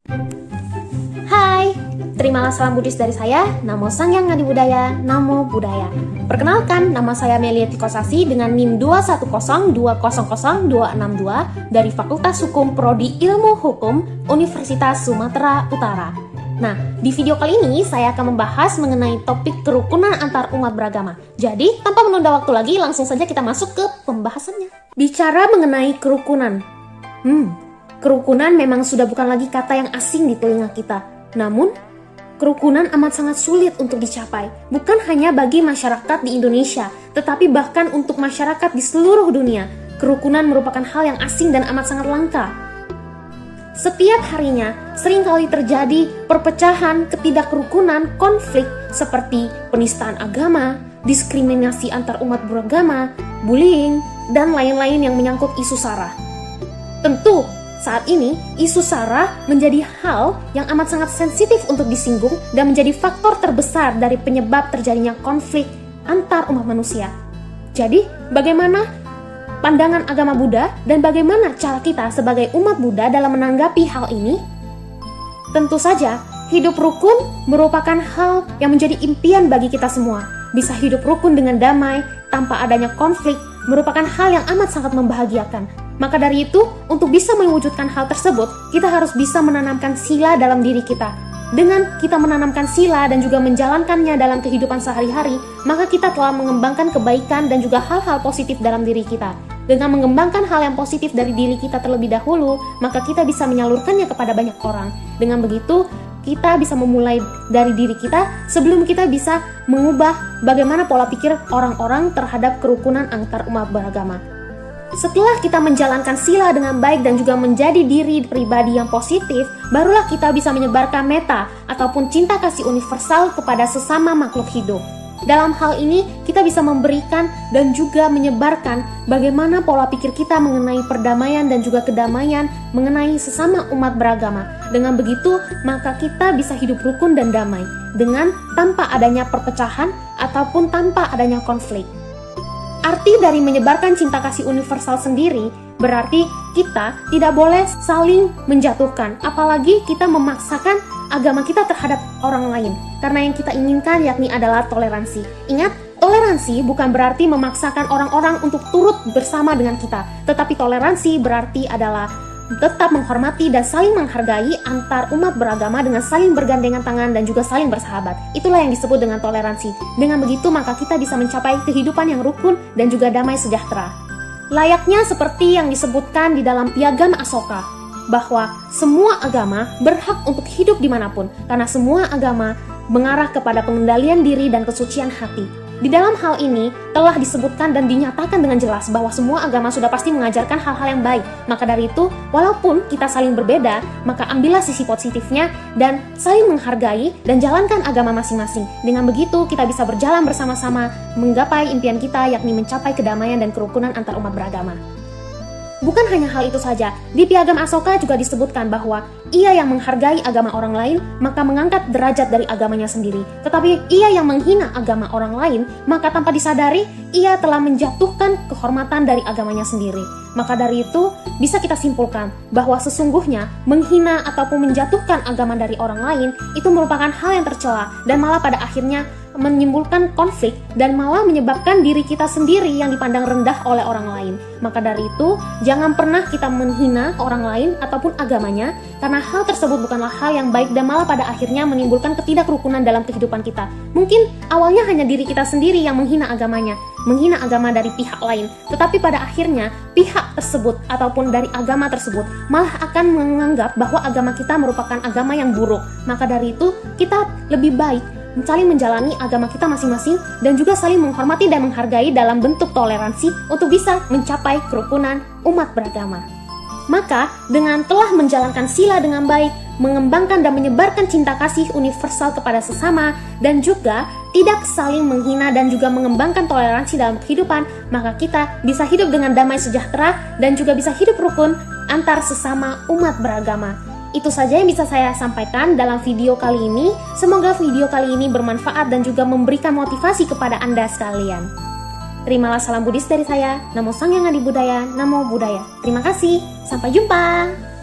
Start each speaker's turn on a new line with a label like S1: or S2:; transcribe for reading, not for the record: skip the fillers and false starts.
S1: Hai, terimalah salam Buddhis dari saya, Namo Sangyang Ngadi Budaya, Namo Buddhaya. Perkenalkan, nama saya Melia Tikosasi dengan NIM 210200262 dari Fakultas Hukum Prodi Ilmu Hukum Universitas Sumatera Utara. Nah, di video kali ini saya akan membahas mengenai topik kerukunan antar umat beragama. Jadi, tanpa menunda waktu lagi, langsung saja kita masuk ke pembahasannya. Bicara mengenai kerukunan. Kerukunan memang sudah bukan lagi kata yang asing di telinga kita. Namun, kerukunan amat sangat sulit untuk dicapai. Bukan hanya bagi masyarakat di Indonesia, tetapi bahkan untuk masyarakat di seluruh dunia. Kerukunan merupakan hal yang asing dan amat sangat langka. Setiap harinya, seringkali terjadi perpecahan, ketidakkerukunan, konflik seperti penistaan agama, diskriminasi antar umat beragama, bullying, dan lain-lain yang menyangkut isu SARA. Tentu, saat ini, isu SARA menjadi hal yang amat sangat sensitif untuk disinggung dan menjadi faktor terbesar dari penyebab terjadinya konflik antar umat manusia. Jadi, bagaimana pandangan agama Buddha dan bagaimana cara kita sebagai umat Buddha dalam menanggapi hal ini? Tentu saja, hidup rukun merupakan hal yang menjadi impian bagi kita semua. Bisa hidup rukun dengan damai, tanpa adanya konflik, merupakan hal yang amat sangat membahagiakan. Maka dari itu, untuk bisa mewujudkan hal tersebut, kita harus bisa menanamkan sila dalam diri kita. Dengan kita menanamkan sila dan juga menjalankannya dalam kehidupan sehari-hari, maka kita telah mengembangkan kebaikan dan juga hal-hal positif dalam diri kita. Dengan mengembangkan hal yang positif dari diri kita terlebih dahulu, maka kita bisa menyalurkannya kepada banyak orang. Dengan begitu, kita bisa memulai dari diri kita sebelum kita bisa mengubah bagaimana pola pikir orang-orang terhadap kerukunan antar umat beragama. Setelah kita menjalankan sila dengan baik dan juga menjadi diri pribadi yang positif, barulah kita bisa menyebarkan metta ataupun cinta kasih universal kepada sesama makhluk hidup. Dalam hal ini, kita bisa memberikan dan juga menyebarkan bagaimana pola pikir kita mengenai perdamaian dan juga kedamaian mengenai sesama umat beragama. Dengan begitu, maka kita bisa hidup rukun dan damai, dengan tanpa adanya perpecahan ataupun tanpa adanya konflik. Arti dari menyebarkan cinta kasih universal sendiri berarti kita tidak boleh saling menjatuhkan, apalagi kita memaksakan agama kita terhadap orang lain. Karena yang kita inginkan yakni adalah toleransi. Ingat, toleransi bukan berarti memaksakan orang-orang untuk turut bersama dengan kita, tetapi toleransi berarti adalah tetap menghormati dan saling menghargai antar umat beragama dengan saling bergandengan tangan dan juga saling bersahabat. Itulah yang disebut dengan toleransi. Dengan begitu maka kita bisa mencapai kehidupan yang rukun dan juga damai sejahtera. Layaknya seperti yang disebutkan di dalam Piagam Asoka, bahwa semua agama berhak untuk hidup dimanapun, karena semua agama mengarah kepada pengendalian diri dan kesucian hati. Di dalam hal ini telah disebutkan dan dinyatakan dengan jelas bahwa semua agama sudah pasti mengajarkan hal-hal yang baik. Maka dari itu, walaupun kita saling berbeda, maka ambillah sisi positifnya dan saling menghargai dan jalankan agama masing-masing. Dengan begitu, kita bisa berjalan bersama-sama menggapai impian kita, yakni mencapai kedamaian dan kerukunan antar umat beragama. Bukan hanya hal itu saja, di Piagam Asoka juga disebutkan bahwa ia yang menghargai agama orang lain, maka mengangkat derajat dari agamanya sendiri. Tetapi ia yang menghina agama orang lain, maka tanpa disadari, ia telah menjatuhkan kehormatan dari agamanya sendiri. Maka dari itu, bisa kita simpulkan bahwa sesungguhnya menghina ataupun menjatuhkan agama dari orang lain itu merupakan hal yang tercela dan malah pada akhirnya menimbulkan konflik dan malah menyebabkan diri kita sendiri yang dipandang rendah oleh orang lain. Maka dari itu, jangan pernah kita menghina orang lain ataupun agamanya, karena hal tersebut bukanlah hal yang baik dan malah pada akhirnya menimbulkan ketidakrukunan dalam kehidupan kita. Mungkin awalnya hanya diri kita sendiri yang menghina agamanya, menghina agama dari pihak lain, tetapi pada akhirnya pihak tersebut ataupun dari agama tersebut malah akan menganggap bahwa agama kita merupakan agama yang buruk. Maka dari itu, kita lebih baik saling menjalani agama kita masing-masing dan juga saling menghormati dan menghargai dalam bentuk toleransi untuk bisa mencapai kerukunan umat beragama. Maka, dengan telah menjalankan sila dengan baik, mengembangkan dan menyebarkan cinta kasih universal kepada sesama, dan juga tidak saling menghina dan juga mengembangkan toleransi dalam kehidupan, maka kita bisa hidup dengan damai sejahtera dan juga bisa hidup rukun antar sesama umat beragama. Itu saja yang bisa saya sampaikan dalam video kali ini. Semoga video kali ini bermanfaat dan juga memberikan motivasi kepada Anda sekalian. Terimalah salam Buddhis dari saya. Namo Sangyang Ngadi Budaya, Namo Buddhaya. Terima kasih. Sampai jumpa.